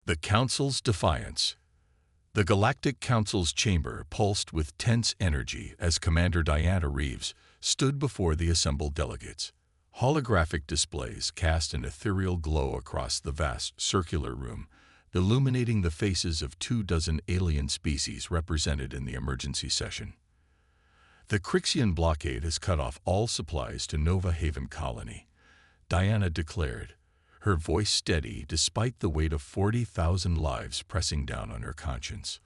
The Council's defiance. The Galactic Council's chamber pulsed with tense energy as Commander Diana Reeves stood before the assembled delegates. Holographic displays cast an ethereal glow across the vast circular room, illuminating the faces of 24 alien species represented in the emergency session. The Crixian blockade has cut off all supplies to Nova Haven Colony, Diana declared, her voice steady despite the weight of 40,000 lives pressing down on her conscience.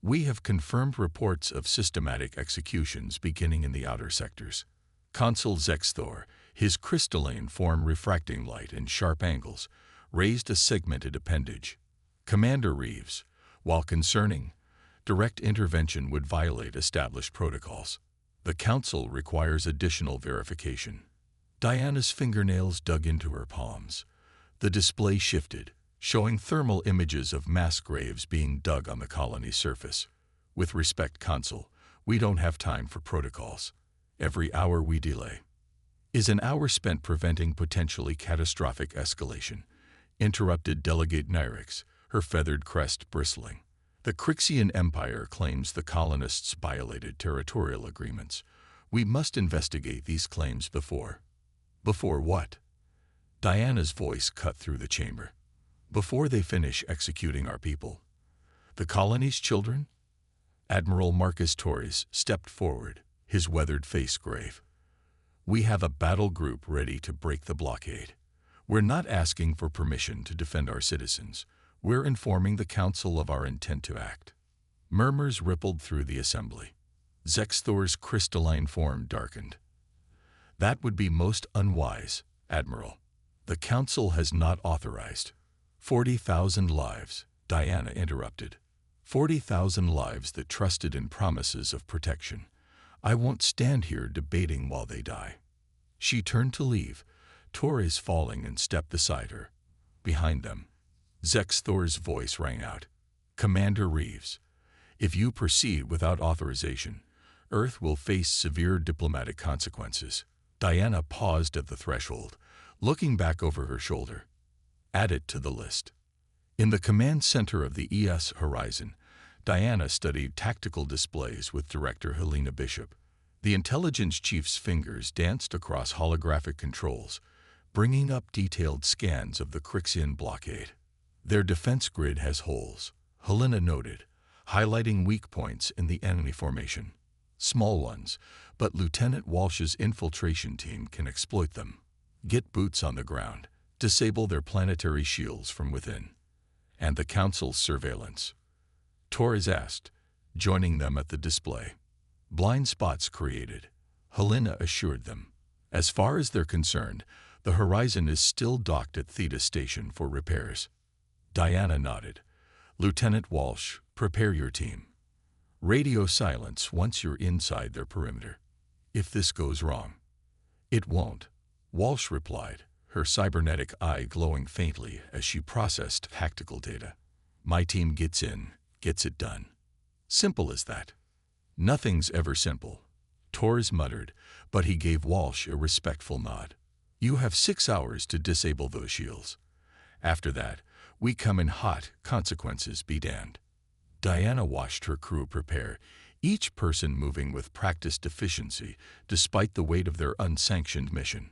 We have confirmed reports of systematic executions beginning in the outer sectors. Consul Zexthor, his crystalline form refracting light in sharp angles, raised a segmented appendage. Commander Reeves, while concerning, direct intervention would violate established protocols. The Council requires additional verification. Diana's fingernails dug into her palms. The display shifted, showing thermal images of mass graves being dug on the colony's surface. With respect, Consul, we don't have time for protocols. Every hour we delay is an hour spent preventing potentially catastrophic escalation, interrupted Delegate Nyrix, her feathered crest bristling. The Crixian Empire claims the colonists violated territorial agreements. We must investigate these claims before. Before what? Diana's voice cut through the chamber. Before they finish executing our people. The colony's children? Admiral Marcus Torres stepped forward, his weathered face grave. We have a battle group ready to break the blockade. We're not asking for permission to defend our citizens. We're informing the Council of our intent to act. Murmurs rippled through the assembly. Zexthor's crystalline form darkened. That would be most unwise, Admiral. The Council has not authorized. 40,000 lives, Diana interrupted. 40,000 lives that trusted in promises of protection. I won't stand here debating while they die. She turned to leave, Torres falling and stepped beside her. Behind them, Zexthor's voice rang out. Commander Reeves, if you proceed without authorization, Earth will face severe diplomatic consequences. Diana paused at the threshold, looking back over her shoulder. Add it to the list. In the command center of the ES Horizon, Diana studied tactical displays with Director Helena Bishop. The intelligence chief's fingers danced across holographic controls, bringing up detailed scans of the Crixian blockade. Their defense grid has holes, Helena noted, highlighting weak points in the enemy formation. Small ones, but Lieutenant Walsh's infiltration team can exploit them. Get boots on the ground, disable their planetary shields from within. And the Council's surveillance? Torres asked, joining them at the display. Blind spots created, Helena assured them. As far as they're concerned, the Horizon is still docked at Theta Station for repairs. Diana nodded. Lieutenant Walsh, prepare your team. Radio silence once you're inside their perimeter. If this goes wrong. It won't, Walsh replied, her cybernetic eye glowing faintly as she processed tactical data. My team gets in, gets it done. Simple as that. Nothing's ever simple, Torres muttered, but he gave Walsh a respectful nod. You have 6 hours to disable those shields. After that, we come in hot, consequences be damned. Diana watched her crew prepare, each person moving with practiced efficiency despite the weight of their unsanctioned mission.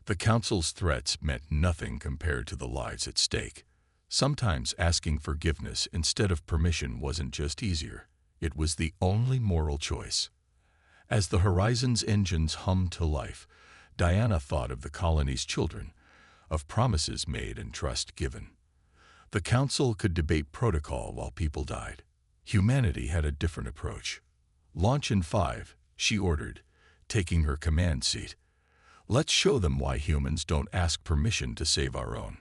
The Council's threats meant nothing compared to the lives at stake. Sometimes asking forgiveness instead of permission wasn't just easier, it was the only moral choice. As the Horizon's engines hummed to life, Diana thought of the colony's children, of promises made and trust given. The Council could debate protocol while people died. Humanity had a different approach. Launch in 5, she ordered, taking her command seat. Let's show them why humans don't ask permission to save our own.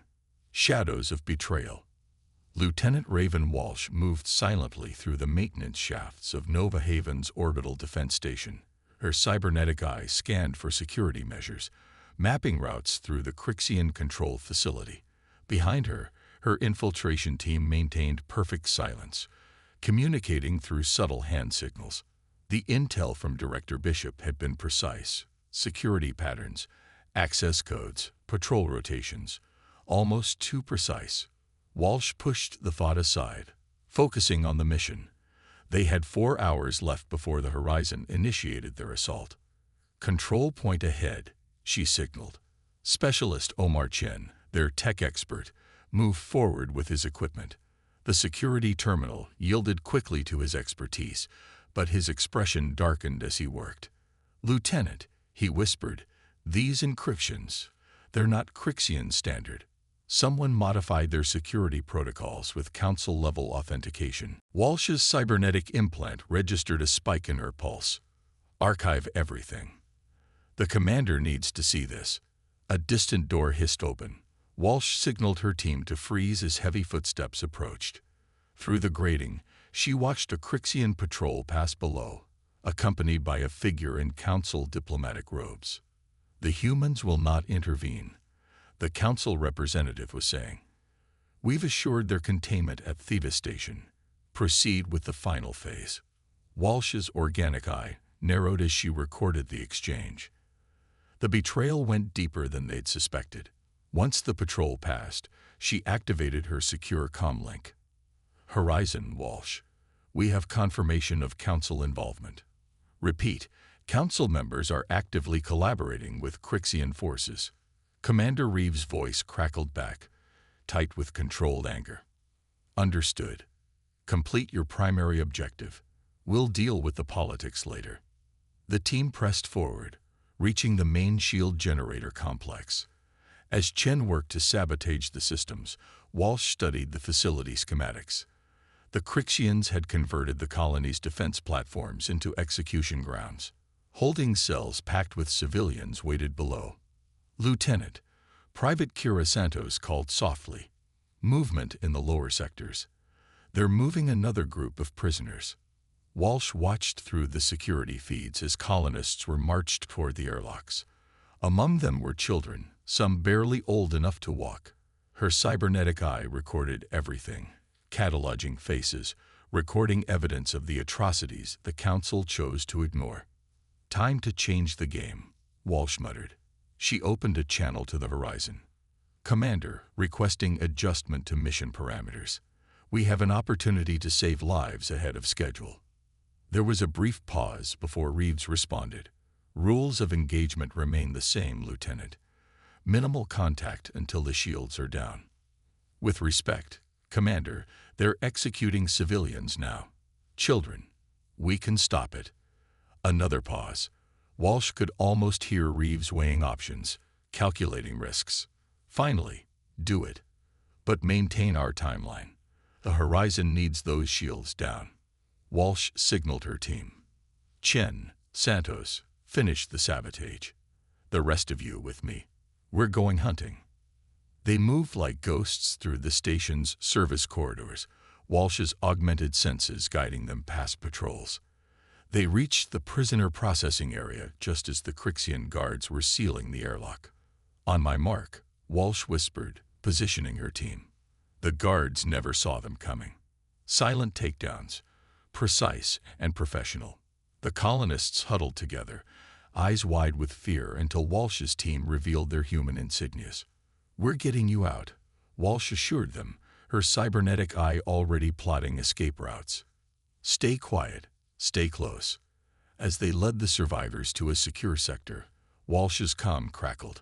Shadows of betrayal. Lieutenant Raven Walsh moved silently through the maintenance shafts of Nova Haven's orbital defense station. Her cybernetic eye scanned for security measures, mapping routes through the Crixian control facility. Behind her, her infiltration team maintained perfect silence, communicating through subtle hand signals. The intel from Director Bishop had been precise. Security patterns, access codes, patrol rotations, almost too precise. Walsh pushed the thought aside, focusing on the mission. They had 4 hours left before the Horizon initiated their assault. "Control point ahead," she signaled. Specialist Omar Chen, their tech expert, moved forward with his equipment. The security terminal yielded quickly to his expertise, but his expression darkened as he worked. "Lieutenant," he whispered, "these encryptions, they're not Crixian standard. Someone modified their security protocols with Council-level authentication." Walsh's cybernetic implant registered a spike in her pulse. "Archive everything. The commander needs to see this." A distant door hissed open. Walsh signaled her team to freeze as heavy footsteps approached. Through the grating, she watched a Crixian patrol pass below, accompanied by a figure in Council diplomatic robes. "The humans will not intervene," the Council representative was saying. "We've assured their containment at Theta Station. Proceed with the final phase." Walsh's organic eye narrowed as she recorded the exchange. The betrayal went deeper than they'd suspected. Once the patrol passed, she activated her secure comlink. "Horizon, Walsh. We have confirmation of Council involvement. Repeat, Council members are actively collaborating with Crixian forces." Commander Reeves' voice crackled back, tight with controlled anger. "Understood. Complete your primary objective. We'll deal with the politics later." The team pressed forward, reaching the main shield generator complex. As Chen worked to sabotage the systems, Walsh studied the facility schematics. The Crixians had converted the colony's defense platforms into execution grounds. Holding cells packed with civilians waited below. "Lieutenant," Private Kira Santos called softly. "Movement in the lower sectors. They're moving another group of prisoners." Walsh watched through the security feeds as colonists were marched toward the airlocks. Among them were children, some barely old enough to walk. Her cybernetic eye recorded everything, cataloging faces, recording evidence of the atrocities the Council chose to ignore. "Time to change the game," Walsh muttered. She opened a channel to the Horizon. "Commander, requesting adjustment to mission parameters. We have an opportunity to save lives ahead of schedule." There was a brief pause before Reeves responded. "Rules of engagement remain the same, Lieutenant. Minimal contact until the shields are down." "With respect, Commander, they're executing civilians now. Children. We can stop it." Another pause. Walsh could almost hear Reeves weighing options, calculating risks. Finally, "Do it. But maintain our timeline. The Horizon needs those shields down." Walsh signaled her team. "Chen, Santos, finish the sabotage. The rest of you with me. We're going hunting." They moved like ghosts through the station's service corridors, Walsh's augmented senses guiding them past patrols. They reached the prisoner processing area just as the Crixian guards were sealing the airlock. "On my mark," Walsh whispered, positioning her team. The guards never saw them coming. Silent takedowns, precise and professional. The colonists huddled together, eyes wide with fear until Walsh's team revealed their human insignias. "We're getting you out," Walsh assured them, her cybernetic eye already plotting escape routes. "Stay quiet, stay close." As they led the survivors to a secure sector, Walsh's comm crackled.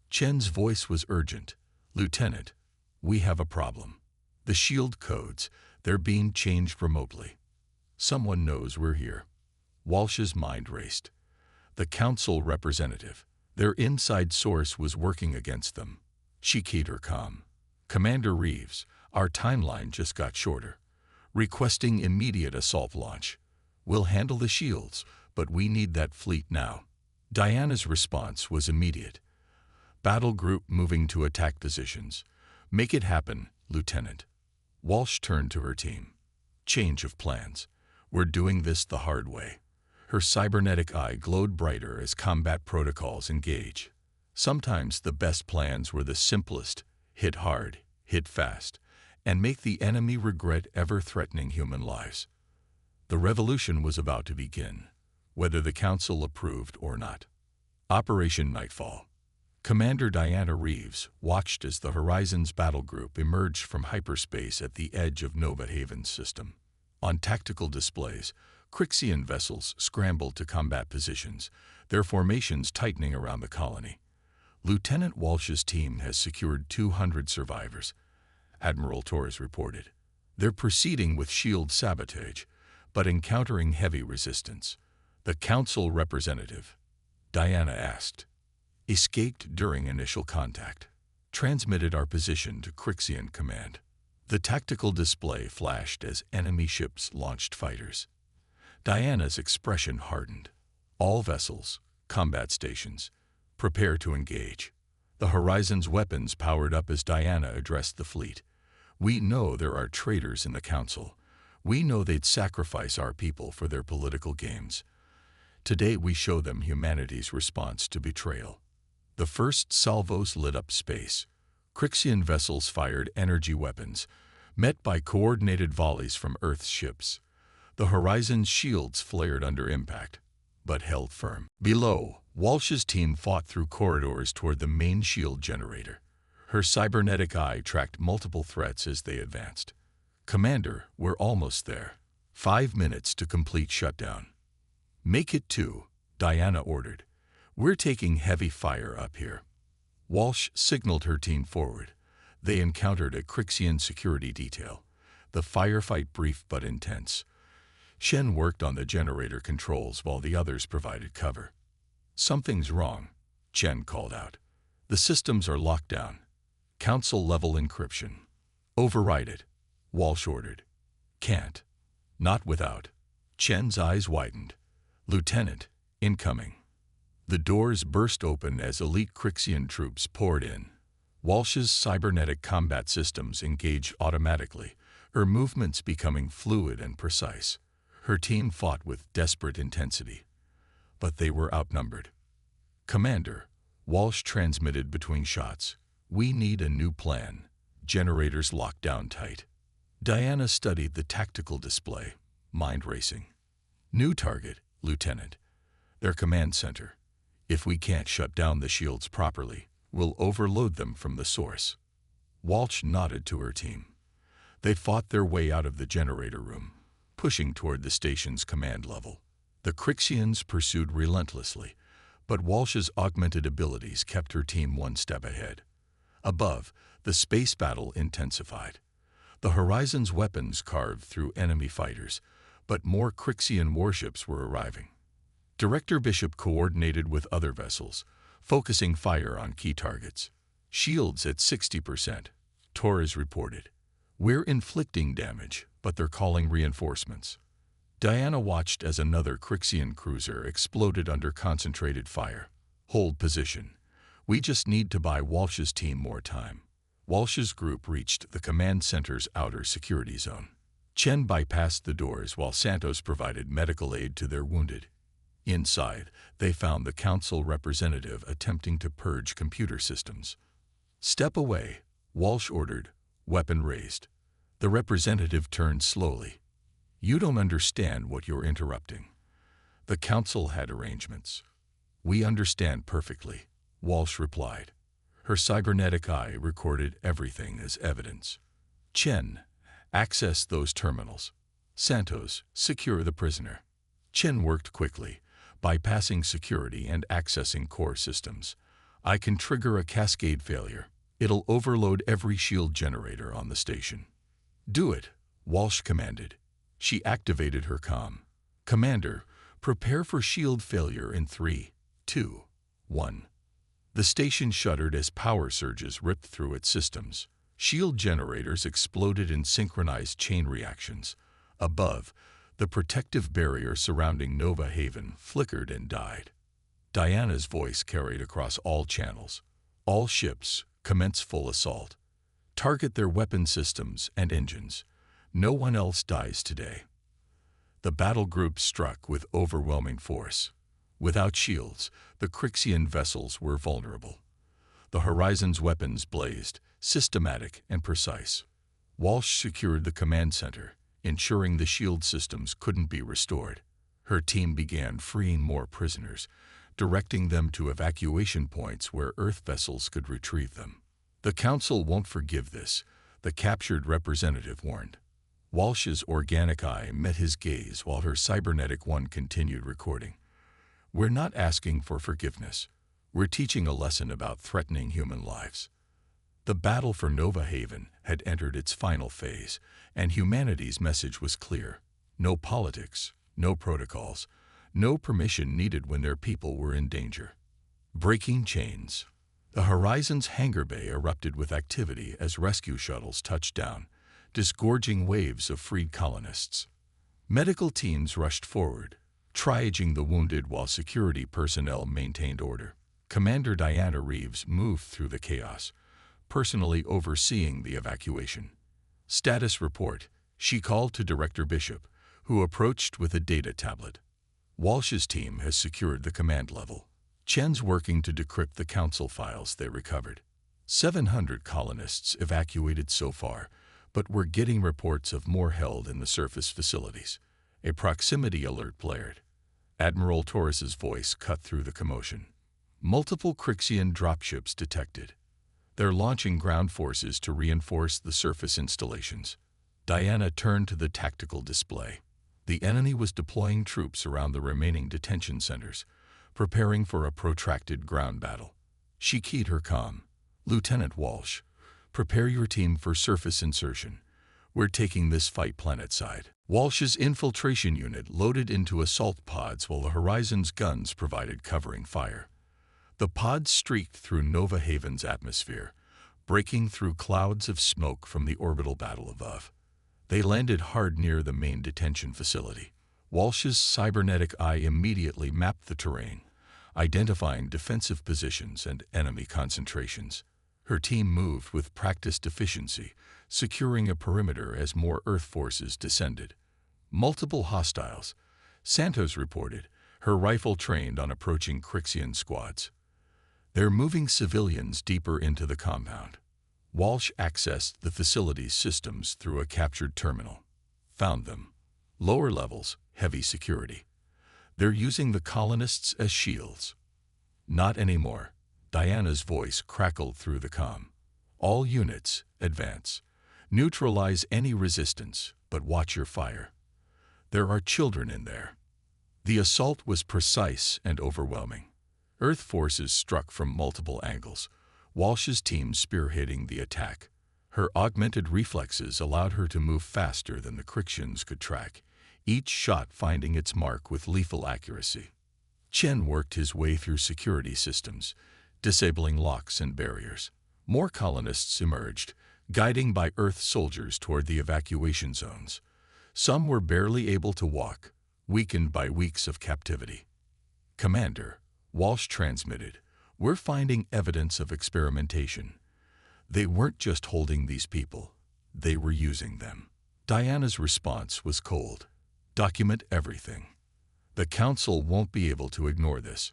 Chen's voice was urgent. "Lieutenant, we have a problem. The shield codes, they're being changed remotely. Someone knows we're here." Walsh's mind raced. The Council representative, their inside source, was working against them. She keyed her comm. "Commander Reeves, our timeline just got shorter. Requesting immediate assault launch. We'll handle the shields, but we need that fleet now." Diana's response was immediate. "Battle group moving to attack positions. Make it happen, Lieutenant." Walsh turned to her team. "Change of plans. We're doing this the hard way." Her cybernetic eye glowed brighter as combat protocols engage. Sometimes the best plans were the simplest: hit hard, hit fast, and make the enemy regret ever threatening human lives. The revolution was about to begin, whether the Council approved or not. Operation Nightfall. Commander Diana Reeves watched as the Horizons battle group emerged from hyperspace at the edge of Nova Haven's system. On tactical displays, Crixian vessels scrambled to combat positions, their formations tightening around the colony. Lieutenant Walsh's team has secured 200 survivors, Admiral Torres reported. They're proceeding with shield sabotage, but encountering heavy resistance. The Council representative, Diana asked, escaped during initial contact. Transmitted our position to Crixian Command. The tactical display flashed as enemy ships launched fighters. Diana's expression hardened. All vessels, combat stations, prepare to engage. The Horizons weapons powered up as Diana addressed the fleet. We know there are traitors in the Council. We know they'd sacrifice our people for their political games. Today we show them humanity's response to betrayal. The first salvos lit up space. Crixian vessels fired energy weapons, met by coordinated volleys from Earth's ships. The Horizon's shields flared under impact, but held firm. Below, Walsh's team fought through corridors toward the main shield generator. Her cybernetic eye tracked multiple threats as they advanced. Commander, we're almost there. 5 minutes to complete shutdown. Make it 2, Diana ordered. We're taking heavy fire up here. Walsh signaled her team forward. They encountered a Crixian security detail. The firefight brief but intense. Shen worked on the generator controls while the others provided cover. Something's wrong, Chen called out. The systems are locked down. Council-level encryption. Override it, Walsh ordered. Can't. Not without. Chen's eyes widened. Lieutenant, incoming. The doors burst open as elite Crixian troops poured in. Walsh's cybernetic combat systems engaged automatically, her movements becoming fluid and precise. Her team fought with desperate intensity. But they were outnumbered. Commander, Walsh transmitted between shots. We need a new plan. Generators locked down tight. Diana studied the tactical display, mind racing. New target, Lieutenant. Their command center. If we can't shut down the shields properly, we'll overload them from the source. Walsh nodded to her team. They fought their way out of the generator room, pushing toward the station's command level. The Crixians pursued relentlessly, but Walsh's augmented abilities kept her team one step ahead. Above, the space battle intensified. The Horizon's weapons carved through enemy fighters, but more Crixian warships were arriving. Director Bishop coordinated with other vessels, focusing fire on key targets. Shields at 60%, Torres reported. We're inflicting damage, but they're calling reinforcements. Diana watched as another Crixian cruiser exploded under concentrated fire. Hold position. We just need to buy Walsh's team more time. Walsh's group reached the command center's outer security zone. Chen bypassed the doors while Santos provided medical aid to their wounded. Inside, they found the Council representative attempting to purge computer systems. Step away, Walsh ordered, weapon raised. The representative turned slowly. You don't understand what you're interrupting. The Council had arrangements. We understand perfectly, Walsh replied. Her cybernetic eye recorded everything as evidence. Chen, access those terminals. Santos, secure the prisoner. Chen worked quickly, bypassing security and accessing core systems. I can trigger a cascade failure. It'll overload every shield generator on the station. Do it, Walsh commanded. She activated her comm. Commander, prepare for shield failure in 3, 2, 1. The station shuddered as power surges ripped through its systems. Shield generators exploded in synchronized chain reactions. Above, the protective barrier surrounding Nova Haven flickered and died. Diana's voice carried across all channels. All ships, commence full assault. Target their weapon systems and engines. No one else dies today. The battle group struck with overwhelming force. Without shields, the Crixian vessels were vulnerable. The Horizon's weapons blazed, systematic and precise. Walsh secured the command center, ensuring the shield systems couldn't be restored. Her team began freeing more prisoners, directing them to evacuation points where Earth vessels could retrieve them. "The Council won't forgive this," the captured representative warned. Walsh's organic eye met his gaze while her cybernetic one continued recording. "We're not asking for forgiveness. We're teaching a lesson about threatening human lives." The battle for Nova Haven had entered its final phase, and humanity's message was clear. No politics, no protocols, no permission needed when their people were in danger. Breaking chains. The Horizon's hangar bay erupted with activity as rescue shuttles touched down, disgorging waves of freed colonists. Medical teams rushed forward, triaging the wounded while security personnel maintained order. Commander Diana Reeves moved through the chaos, personally overseeing the evacuation. "Status report," she called to Director Bishop, who approached with a data tablet. "Walsh's team has secured the command level. Chen's working to decrypt the Council files they recovered. 700 colonists evacuated so far, but we're getting reports of more held in the surface facilities." A proximity alert blared. Admiral Torres's voice cut through the commotion. "Multiple Crixian dropships detected. They're launching ground forces to reinforce the surface installations." Diana turned to the tactical display. The enemy was deploying troops around the remaining detention centers, preparing for a protracted ground battle. She keyed her comm. "Lieutenant Walsh, prepare your team for surface insertion. We're taking this fight planetside." Walsh's infiltration unit loaded into assault pods while the Horizon's guns provided covering fire. The pods streaked through Nova Haven's atmosphere, breaking through clouds of smoke from the orbital battle above. They landed hard near the main detention facility. Walsh's cybernetic eye immediately mapped the terrain, identifying defensive positions and enemy concentrations. Her team moved with practiced efficiency, securing a perimeter as more Earth forces descended. "Multiple hostiles," Santos reported, her rifle trained on approaching Crixian squads. "They're moving civilians deeper into the compound." Walsh accessed the facility's systems through a captured terminal. "Found them. Lower levels, heavy security. They're using the colonists as shields." "Not anymore." Diana's voice crackled through the comm. "All units, advance. Neutralize any resistance, but watch your fire. There are children in there." The assault was precise and overwhelming. Earth forces struck from multiple angles, Walsh's team spearheading the attack. Her augmented reflexes allowed her to move faster than the Crixians could track, each shot finding its mark with lethal accuracy. Chen worked his way through security systems, disabling locks and barriers. More colonists emerged, guiding by Earth soldiers toward the evacuation zones. Some were barely able to walk, weakened by weeks of captivity. "Commander," Walsh transmitted, "we're finding evidence of experimentation. They weren't just holding these people, they were using them." Diana's response was cold. "Document everything. The Council won't be able to ignore this."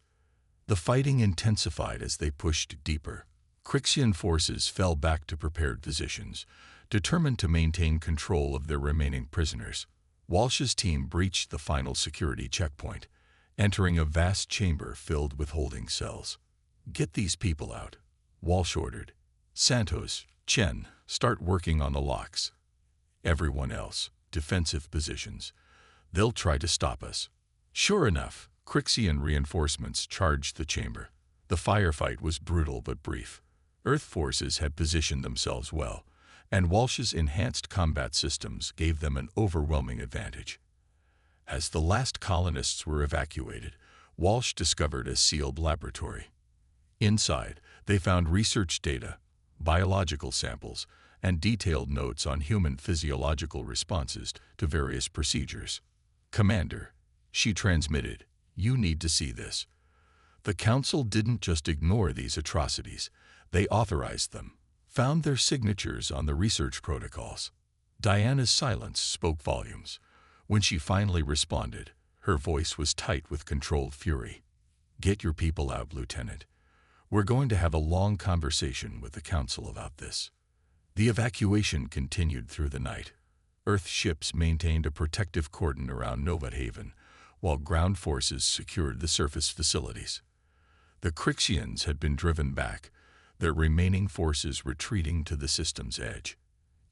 The fighting intensified as they pushed deeper. Crixian forces fell back to prepared positions, determined to maintain control of their remaining prisoners. Walsh's team breached the final security checkpoint, entering a vast chamber filled with holding cells. "Get these people out," Walsh ordered. "Santos, Chen, start working on the locks. Everyone else, defensive positions. They'll try to stop us." Sure enough, Crixian reinforcements charged the chamber. The firefight was brutal but brief. Earth forces had positioned themselves well, and Walsh's enhanced combat systems gave them an overwhelming advantage. As the last colonists were evacuated, Walsh discovered a sealed laboratory. Inside, they found research data, biological samples, and detailed notes on human physiological responses to various procedures. "Commander," she transmitted, "you need to see this. The Council didn't just ignore these atrocities, they authorized them, found their signatures on the research protocols." Diana's silence spoke volumes. When she finally responded, her voice was tight with controlled fury. "Get your people out, Lieutenant. We're going to have a long conversation with the Council about this." The evacuation continued through the night. Earth ships maintained a protective cordon around Nova Haven, while ground forces secured the surface facilities. The Crixians had been driven back, their remaining forces retreating to the system's edge.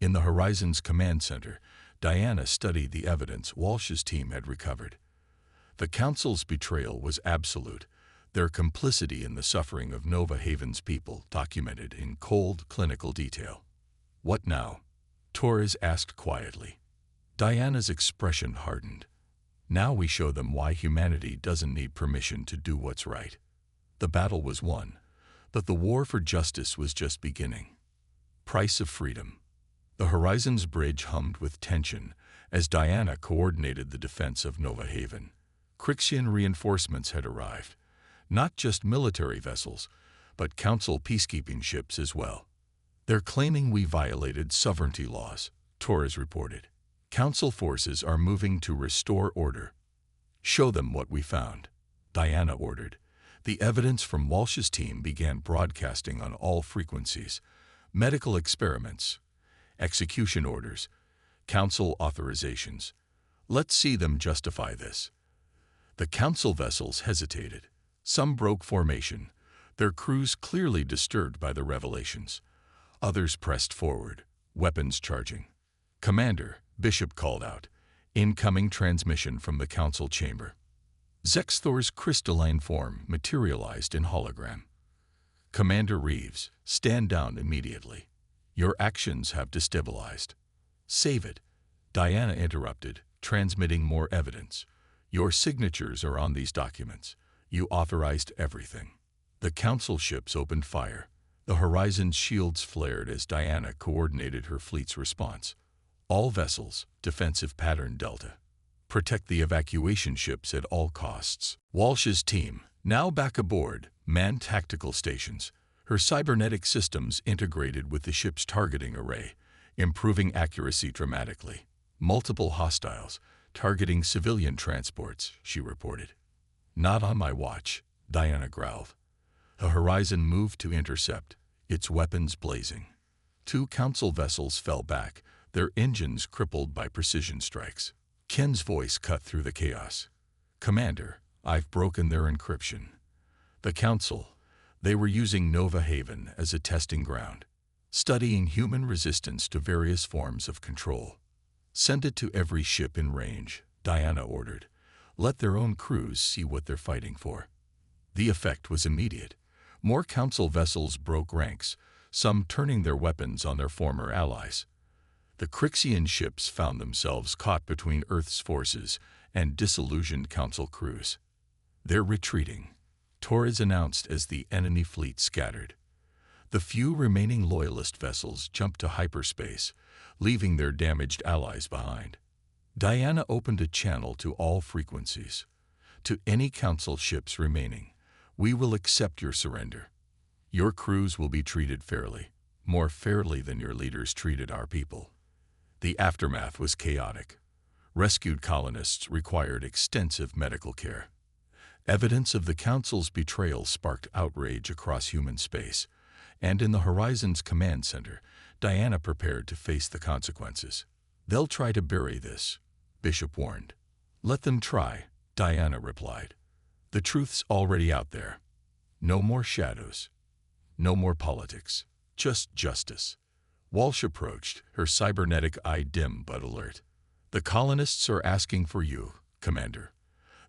In the Horizon's command center, Diana studied the evidence Walsh's team had recovered. The Council's betrayal was absolute, their complicity in the suffering of Nova Haven's people documented in cold, clinical detail. "What now?" Torres asked quietly. Diana's expression hardened. "Now we show them why humanity doesn't need permission to do what's right." The battle was won, but the war for justice was just beginning. Price of freedom. The Horizon's bridge hummed with tension as Diana coordinated the defense of Nova Haven. Crixian reinforcements had arrived, not just military vessels, but Council peacekeeping ships as well. "They're claiming we violated sovereignty laws," Torres reported. "Council forces are moving to restore order." "Show them what we found," Diana ordered. The evidence from Walsh's team began broadcasting on all frequencies: medical experiments, execution orders, Council authorizations. "Let's see them justify this." The Council vessels hesitated. Some broke formation, their crews clearly disturbed by the revelations. Others pressed forward, weapons charging. "Commander," Bishop called out, "incoming transmission from the Council chamber." Zexthor's crystalline form materialized in hologram. "Commander Reeves, stand down immediately. Your actions have destabilized." "Save it," Diana interrupted, transmitting more evidence. "Your signatures are on these documents. You authorized everything." The Council ships opened fire. The Horizon's shields flared as Diana coordinated her fleet's response. "All vessels, defensive pattern Delta. Protect the evacuation ships at all costs." Walsh's team, now back aboard, manned tactical stations, her cybernetic systems integrated with the ship's targeting array, improving accuracy dramatically. "Multiple hostiles, targeting civilian transports," she reported. "Not on my watch," Diana growled. The Horizon moved to intercept, its weapons blazing. 2 Council vessels fell back, their engines crippled by precision strikes. Ken's voice cut through the chaos. "Commander, I've broken their encryption." The Council, they were using Nova Haven as a testing ground, studying human resistance to various forms of control. "Send it to every ship in range," Diana ordered. "Let their own crews see what they're fighting for." The effect was immediate. More Council vessels broke ranks, some turning their weapons on their former allies. The Crixian ships found themselves caught between Earth's forces and disillusioned Council crews. "They're retreating," Torres announced as the enemy fleet scattered. The few remaining Loyalist vessels jumped to hyperspace, leaving their damaged allies behind. Diana opened a channel to all frequencies. "To any Council ships remaining, we will accept your surrender. Your crews will be treated fairly, more fairly than your leaders treated our people." The aftermath was chaotic. Rescued colonists required extensive medical care. Evidence of the Council's betrayal sparked outrage across human space, and in the Horizon's command center, Diana prepared to face the consequences. "They'll try to bury this," Bishop warned. "Let them try," Diana replied. "The truth's already out there. No more shadows. No more politics. Just justice." Walsh approached, her cybernetic eye dim but alert. "The colonists are asking for you, Commander.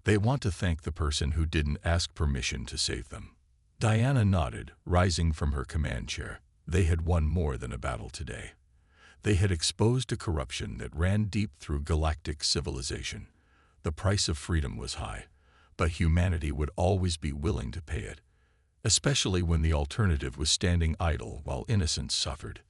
They want to thank the person who didn't ask permission to save them." Diana nodded, rising from her command chair. They had won more than a battle today. They had exposed a corruption that ran deep through galactic civilization. The price of freedom was high, but humanity would always be willing to pay it, especially when the alternative was standing idle while innocents suffered.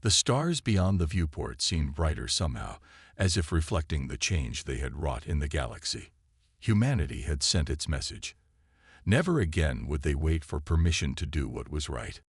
The stars beyond the viewport seemed brighter somehow, as if reflecting the change they had wrought in the galaxy. Humanity had sent its message. Never again would they wait for permission to do what was right.